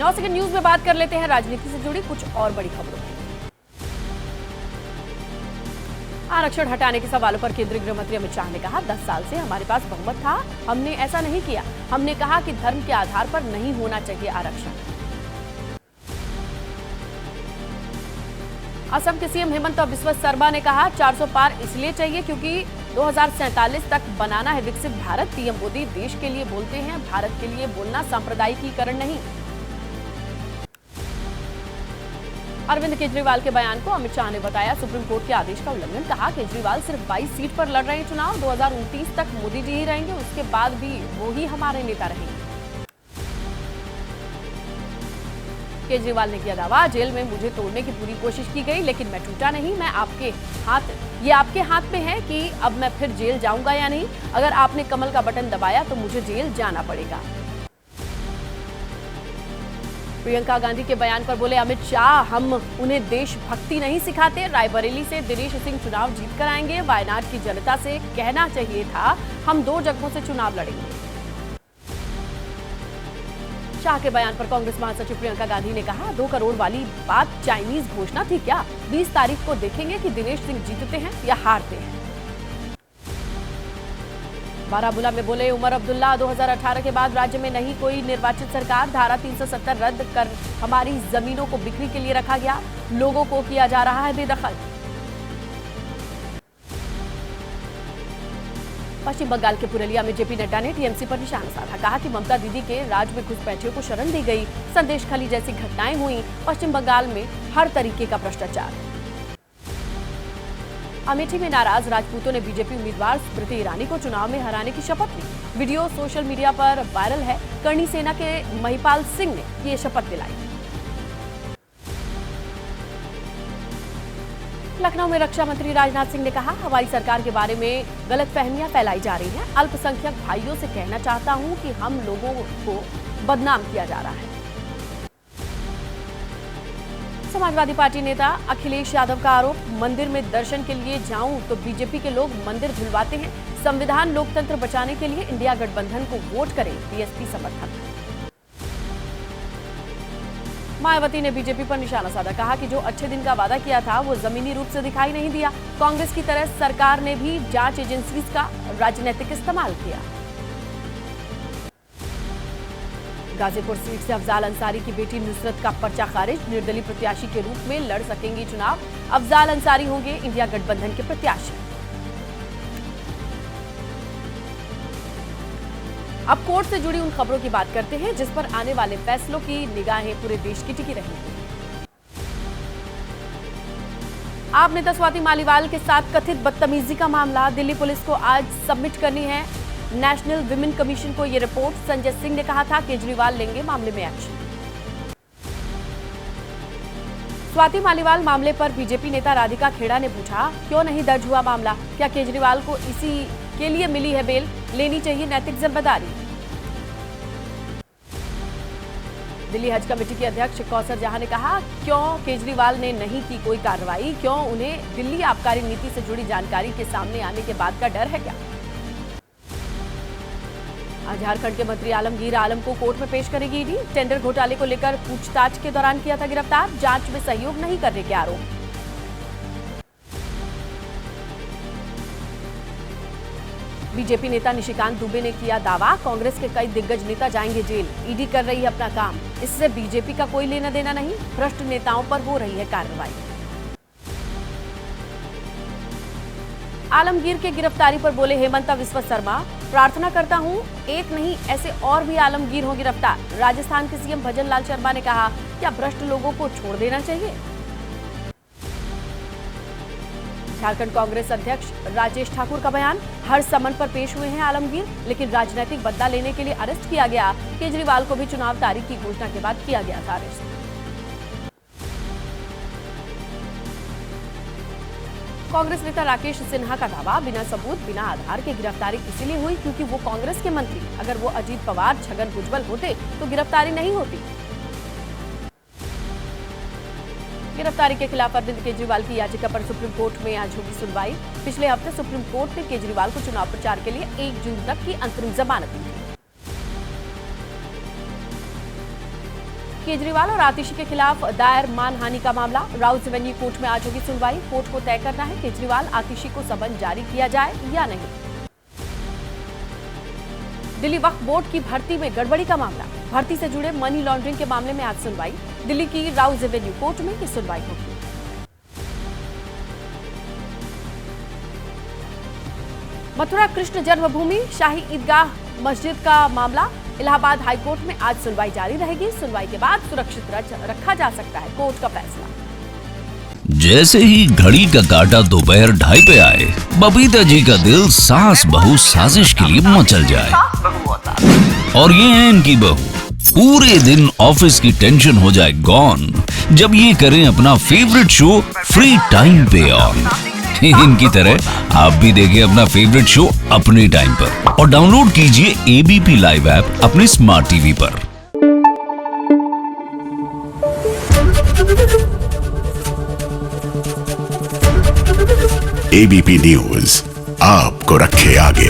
9 second news में बात कर लेते हैं राजनीति से जुड़ी कुछ और बड़ी खबरों की। आरक्षण हटाने के सवालों पर केंद्रीय गृह मंत्री अमित शाह ने कहा, 10 साल से हमारे पास बहुमत था, हमने ऐसा नहीं किया। हमने कहा कि धर्म के आधार पर नहीं होना चाहिए आरक्षण। असम के सीएम हेमंत बिस्वा शर्मा ने कहा, 400 पार इसलिए चाहिए क्योंकि 2047 तक बनाना है विकसित भारत। पीएम मोदी देश के लिए बोलते हैं, भारत के लिए बोलना सांप्रदायिकीकरण नहीं। अरविंद केजरीवाल के बयान को अमित शाह ने बताया सुप्रीम कोर्ट के आदेश का उल्लंघन। कहा, केजरीवाल सिर्फ 22 सीट पर लड़ रहे हैं चुनाव। 2029 तक मोदी जी ही रहेंगे, उसके बाद भी वो ही हमारे नेता रहेंगे। केजरीवाल ने किया दावा, जेल में मुझे तोड़ने की पूरी कोशिश की गई लेकिन मैं टूटा नहीं। मैं ये आपके हाथ में है कि अब मैं फिर जेल जाऊंगा या नहीं। अगर आपने कमल का बटन दबाया तो मुझे जेल जाना पड़ेगा। प्रियंका गांधी के बयान पर बोले अमित शाह, हम उन्हें देशभक्ति नहीं सिखाते। रायबरेली से दिनेश सिंह चुनाव जीत कर आएंगे। वायनाड की जनता से कहना चाहिए था, हम 2 जगहों से चुनाव लड़ेंगे। शाह के बयान पर कांग्रेस महासचिव प्रियंका गांधी ने कहा, 2 करोड़ वाली बात चाइनीज घोषणा थी क्या? 20 तारीख को देखेंगे कि दिनेश सिंह जीतते हैं या हारते हैं। बारामूला में बोले उमर अब्दुल्ला, 2018 के बाद राज्य में नहीं कोई निर्वाचित सरकार। धारा 370 रद्द कर हमारी जमीनों को बिक्री के लिए रखा गया। लोगों को किया जा रहा है बेदखल। पश्चिम बंगाल के पुरुलिया में जेपी नड्डा ने टीएमसी पर निशाना साधा। कहा कि ममता दीदी के राज में घुसपैठियों को शरण दी गई। संदेश खली जैसी घटनाएं हुई। पश्चिम बंगाल में हर तरीके का भ्रष्टाचार। अमेठी में नाराज राजपूतों ने बीजेपी उम्मीदवार स्मृति ईरानी को चुनाव में हराने की शपथ ली। वीडियो सोशल मीडिया पर वायरल है। करणी सेना के महिपाल सिंह ने ये शपथ दिलाई। लखनऊ में रक्षा मंत्री राजनाथ सिंह ने कहा, हमारी सरकार के बारे में गलतफहमियां फैलाई जा रही हैं। अल्पसंख्यक भाइयों से कहना चाहता हूं कि हम लोगों को बदनाम किया जा रहा है। समाजवादी पार्टी नेता अखिलेश यादव का आरोप, मंदिर में दर्शन के लिए जाऊं तो बीजेपी के लोग मंदिर धुलवाते हैं। संविधान लोकतंत्र बचाने के लिए इंडिया गठबंधन को वोट करें, बीएसपी समर्थक। मायावती ने बीजेपी पर निशाना साधा। कहा कि जो अच्छे दिन का वादा किया था वो जमीनी रूप से दिखाई नहीं दिया। कांग्रेस की तरह सरकार ने भी जांच एजेंसीज का राजनीतिक इस्तेमाल किया। गाजीपुर सीट से अफजाल अंसारी की बेटी नुसरत का पर्चा खारिज। निर्दलीय प्रत्याशी के रूप में लड़ सकेंगी चुनाव। अफजाल अंसारी होंगे इंडिया गठबंधन के प्रत्याशी। अब कोर्ट से जुड़ी उन खबरों की बात करते हैं जिस पर आने वाले फैसलों की निगाहें पूरे देश की टिकी रहेंगी। आप नेता स्वाति मालीवाल के साथ कथित बदतमीजी का मामला, दिल्ली पुलिस को आज सबमिट करनी है नेशनल विमेन कमीशन को ये रिपोर्ट। संजय सिंह ने कहा था केजरीवाल लेंगे मामले में एक्शन। स्वाति मालीवाल मामले पर बीजेपी नेता राधिका खेड़ा ने पूछा, क्यों नहीं दर्ज हुआ मामला? क्या केजरीवाल को इसी के लिए मिली है बेल? लेनी चाहिए नैतिक जिम्मेदारी। दिल्ली हज कमेटी की अध्यक्ष कौसर जहां ने कहा, क्यों केजरीवाल ने नहीं की कोई कार्रवाई? क्यों उन्हें दिल्ली आबकारी नीति से जुड़ी जानकारी के सामने आने के बाद का डर है क्या? झारखंड के मंत्री आलमगीर आलम को कोर्ट में पेश करेगी ईडी। टेंडर घोटाले को लेकर पूछताछ के दौरान किया था गिरफ्तार। जांच में सहयोग नहीं करने के आरोप। बीजेपी नेता निशिकांत दुबे ने किया दावा, कांग्रेस के कई दिग्गज नेता जाएंगे जेल। ईडी कर रही है अपना काम, इससे बीजेपी का कोई लेना देना नहीं। भ्रष्ट नेताओं पर हो रही है कार्रवाई। आलमगीर के गिरफ्तारी पर बोले हेमंत बिस्वा शर्मा, प्रार्थना करता हूं एक नहीं ऐसे और भी आलमगीर हो गिरफ्तार। राजस्थान के सीएम भजन लाल शर्मा ने कहा, क्या भ्रष्ट लोगों को छोड़ देना चाहिए? झारखंड कांग्रेस अध्यक्ष राजेश ठाकुर का बयान, हर समन पर पेश हुए हैं आलमगीर, लेकिन राजनीतिक बदला लेने के लिए अरेस्ट किया गया। केजरीवाल को भी चुनाव तारीख की घोषणा के बाद किया गया था अरेस्ट। कांग्रेस नेता राकेश सिन्हा का दावा, बिना सबूत बिना आधार के गिरफ्तारी इसीलिए हुई क्योंकि वो कांग्रेस के मंत्री। अगर वो अजीत पवार छगन भुजबल होते तो गिरफ्तारी नहीं होती। गिरफ्तारी के खिलाफ अरविंद केजरीवाल की याचिका पर सुप्रीम कोर्ट में आज होगी सुनवाई। पिछले हफ्ते सुप्रीम कोर्ट ने केजरीवाल को चुनाव प्रचार के लिए 1 जून तक की अंतरिम जमानत दी थी। केजरीवाल और आतिशी के खिलाफ दायर मानहानि का मामला। राउज एवेन्यू कोर्ट में आज होगी सुनवाई। कोर्ट को तय करना है केजरीवाल आतिशी को समन जारी किया जाए या नहीं। दिल्ली वक्फ बोर्ड की भर्ती में गड़बड़ी का मामला। भर्ती से जुड़े मनी लॉन्ड्रिंग के मामले में आज सुनवाई। दिल्ली की राउज एवेन्यू कोर्ट में ये सुनवाई होगी। मथुरा कृष्ण जन्मभूमि शाही ईदगाह मस्जिद का मामला। इलाहाबाद हाईकोर्ट में आज सुनवाई जारी रहेगी। सुनवाई के बाद सुरक्षित रखा जा सकता है कोर्ट का फैसला। जैसे ही घड़ी का काटा दोपहर 2:30 पे आए, बबीता जी का दिल सास बहू साजिश के लिए मचल जाए। और ये है इनकी बहू, पूरे दिन ऑफिस की टेंशन हो जाए गॉन जब ये करें अपना फेवरेट शो फ्री टाइम पे ऑन। इनकी तरह आप भी देखिए अपना फेवरेट शो अपने टाइम पर और डाउनलोड कीजिए एबीपी लाइव ऐप अपने स्मार्ट टीवी पर। एबीपी न्यूज आपको रखे आगे।